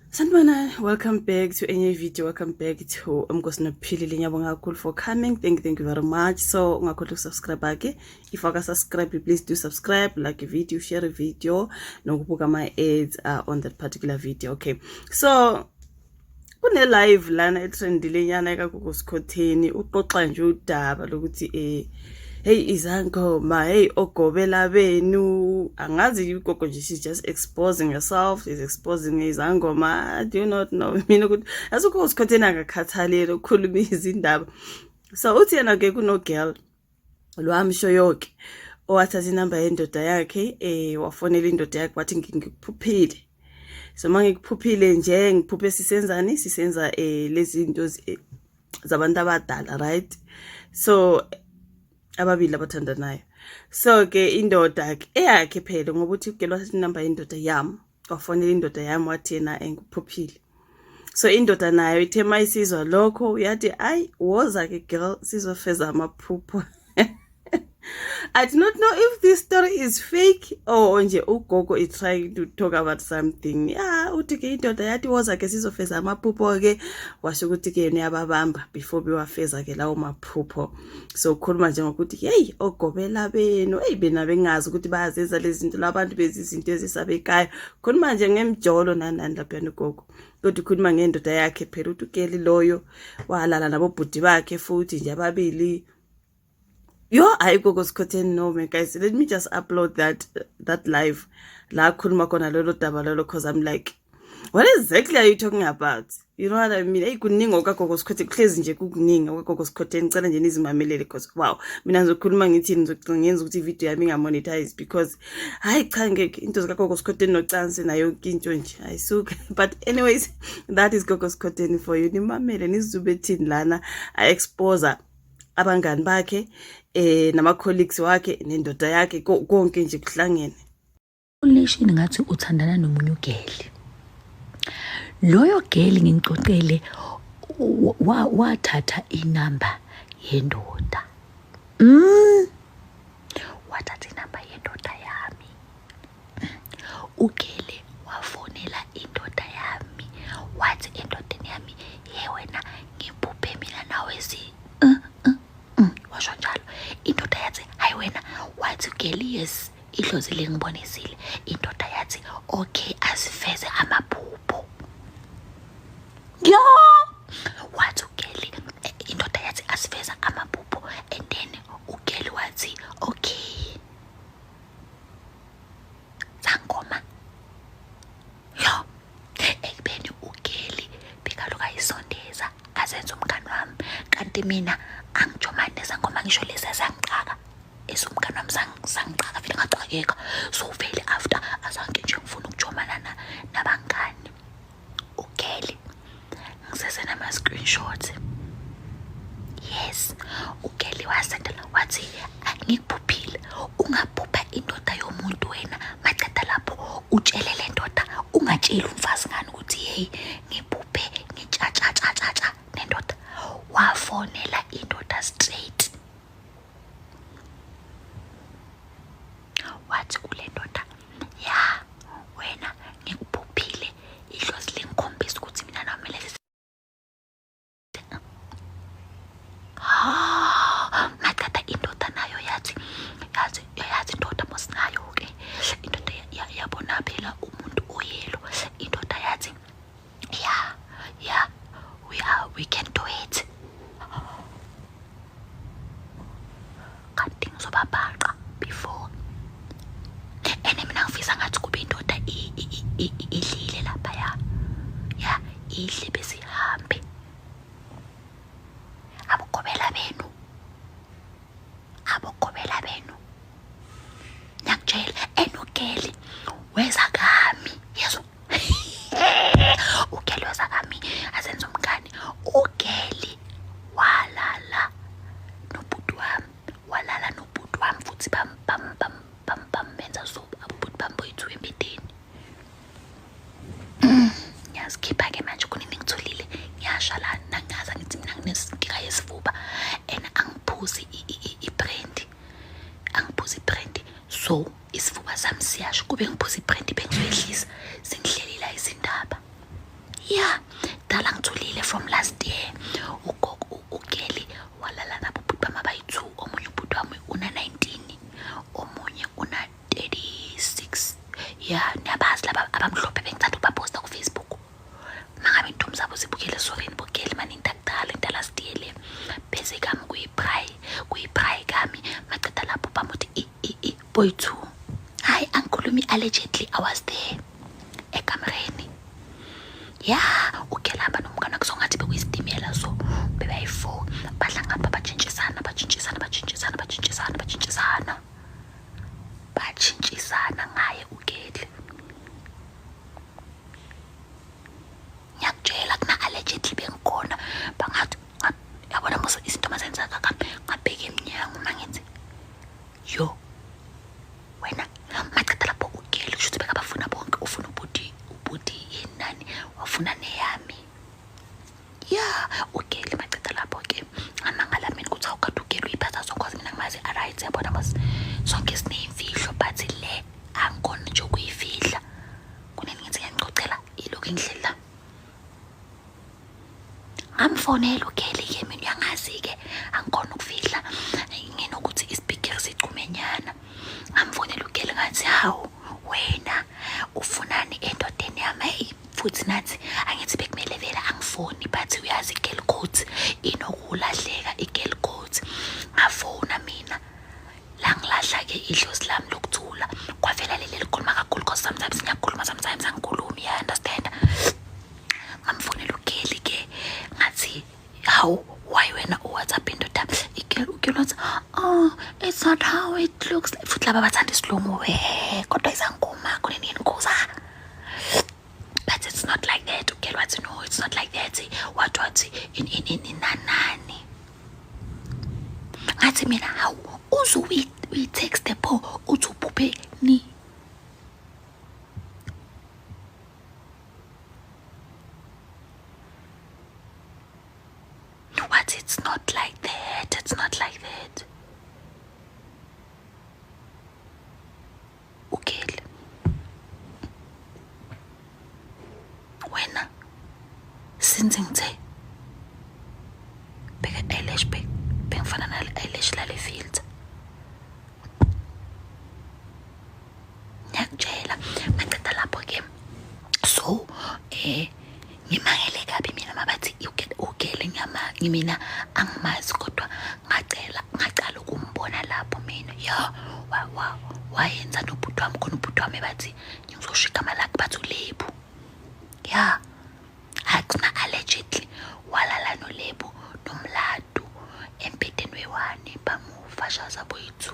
Sanibona, welcome back to a new video. Welcome back to Umgosinophilile. Ngiyabonga kakhulu for coming. Thank you very much. So ungakhohlwa ukusubscribe ake. If subscribe, please do subscribe, like a video, share a video, nokubuka my ads on that particular video. Okay. So kune live lana etrendile nyana ekakukusikhotheni uxoxa nje udaba lokuthi hey izangoma, hey ogobela benu, angazi ugogo nje, she's just exposing herself, she's exposing izangoma. I do not know mina ukuthi asukho usikhotheni akakhathalele ukukhuluma izindaba. So uthi yena ke kuno girl lwamsho yonke owathatha inamba yendoda yakhe wafonela indoda yakhe wathi ngikuphuphile. So manje ngikuphuphile nje ngiphuphe sisenzani sisenza lezi zinto zabantu abadala, right? So ababili abathandanayo. So ke indoda ke eyakhe phela ngoba uthi ugelwa inamba yendoda yami, wafonela indoda yami wathi yena engikuphuphile. So indoda nayo ithe mayisizwa lokho yathi ay woza ke girl sizofeza amaphupho. I do not know if this story is fake or nje ugogo is trying to talk about something. Yeah, uthi ke indoda yathi woza ke sizofeza amaphupho ke washo ukuthi ke yena yababamba before bewafeza ke lawo maphupho. So ukhuluma nje ngokuthi hey ogobela benu, hey bena bengazi ukuthi bayazenza lezi zinto labantu bezizinto ezisabekayo. Khuluma nje ngemjolo nani lapha nogogo. Kodwa ukhuluma ngendoda yakhe phela utukeli loyo walala nabo bhuti bakhe futhi nje ababili. Yo, I go Scotland. No, man, guys. Let me just upload that live. La khuluma kona lolo daba lolo, cause I'm like, what exactly are you talking about? You know what I mean? Hey, kuningi okagogo Scotland. Hlezi nje kuningi okagogo Scotland. Ngicela nje nizimamelele cause wow, mina ngizokhuluma ngithi ngizocengenza ukuthi video yami ngamonetize because hayi cha ngeke into zikagogo Scotland nocansi nayo into nje ayisuka. But anyways, that is Gogo Scotland for you. Nimamele nizube thini lana I expose abangani bakhe nama colleagues wakhe nendoda yakhe konke nje kuhlangene. Ulishini ngathi uthandana nomunye ugeli. Loyo geli ngicocele wathatha inamba yendoda. Wathatha inamba yendoda yami. Ugeli wafonela indoda yami. Wathi endodeni yami, "Hey wena, ngiphuphe mina nawe washo njalo. Indoda yathi hayi wena wathi ugeli yes idlozile ngibonisile. Indoda yathi okay asifeze amaphupho. Yo wathi ugeli indoda yathi asifeze amaphupho and then ugeli wathi okay zangoma. Yo ekubeni ugeli bekaluka isondeza azenza umngani wami kanti mina angijomane zangoma ngisho lezi zangicaka esumngani wami sangicaka vele ngacakeka. So vele after azange nje ngifuna ukujomana nabangani ugeli ngisese nama screenshot. Yes ugeli wasendela wathi ngikuphuphile ungaphupha indoda yomuntu wena maceda lapho utshele le ndoda ungatsheli umfazi ngani ukuthi hey ngiphuphe ngitshatsha nendoda. Wafonela indoda straight wathi kule ndoda ya wena ngikuphuphile idlozi lengikhombisa ukuthi mina namele maceda indoda nayo yathi indoda mosinayo ke indoda yabona phela umuntu oyelo. Indoda yathi yeah we can do it. Kanti ngizobabhaqa before ene mina ngifisa ngathi kube indoda idlile lapha ya idle besihambe abogobela benu ngiyakutshela enogeli weza kami yezo ugeli weza kami azenza umngani. Ugeli walala nobhuti wami futhi benza so abhuti bami boyithu embedeni. Ngiyazikhipha ke manje kunini ngitholile ngiyashala nangaza ngithi mina nginesinkinga yesifuba and angiphuzi ibrand so isifuba sami siyasho kube ngiphuza ibrand bengizoyehlisa singihlelela izindaba. Yeah, dala ngithulile from last year. Ugeli walala nabo bhuti bami abayi-2. Omunye ubhuti wami una-19, omunye una-36. Yeah, niyabazi laba abamhlophe bengithanda ukubaphosta ku-Facebook. Mangabe intombi zabo zibukele sorry nibukele mani intakudala into last year le. Bese kami kuyi-pry kami maceda lapho bamuthi boy 2. Hayi angikhulumi allegedly I was there ekamereni. Yeah, ukelamba nomkana kusongathi bekuyisitimela so bebayi-4 badla ngapha batshintshisana ngaye ugeli. Ngiyakutshela kuna allegedly bengikhona bangathi yabona mose izinto mazenzaka kami ngabheka emnyango mangithi yo wena maceda lapho ugeli kusho ukuthi bekabafuna bonke ufuna ubhuti yenani wafuna neyami. Yeah, ugeli maceda lapho ke amangala mina ukuthi awukade ugeli uyiphatha sokwazi mina ngimazi alright yabona mos sonke sineyimfihlo but le angikona nje ukuyifihla kuneni ngithi ngiyangicocela ilokhu ngidlela. Ngamfonela ugeli-ke mina uyangazi-ke angikhona ukufihla nginokuthi isipikiri sicumenyana. Ngamfonela ugeli ngathi hawu wena ufunani endodeni yami. Hey futhi nathi angithi bekumele vele angifoni but uyazi i-girl code inokulahleka i-girl code. Ngafona mina la ngilahla-ke idlozi lami lokuthula kwavela leli likhuluma kakhulu because sometimes ngiyakhuluma sometimes angikhulumi ya understand. Ngamfonela ugeli-ke ngathi hawu why wena uWhatsApp indoda ugeli wathi it's not how it looks like. Futhi laba bathanda isilungu kodwa izangoma kunini ngikuza but it's not like that. Ugeli wathi no it's not like that. Wathi inanani ngathi mina hawu uze uyi-text pho uthi ubhubhe ni. What? It's not like that. It's not like that. Ugeli wena since ngithe beka eyelash bengifana na eyelash lale filter. Ngiyakutshela maceda lapho ke so ngimangele kabi mina mabathi ugeli ngimina angimazi kodwa ngacala ukumbona lapho mina. Ya wayenza nobhuti wami khona ubhuti wami bathi ngizosho igama lakhe bathi uLebu. Ya akuna allegedly walala noLebu nomladu empedeni we-1 bamufashaza boyi-2.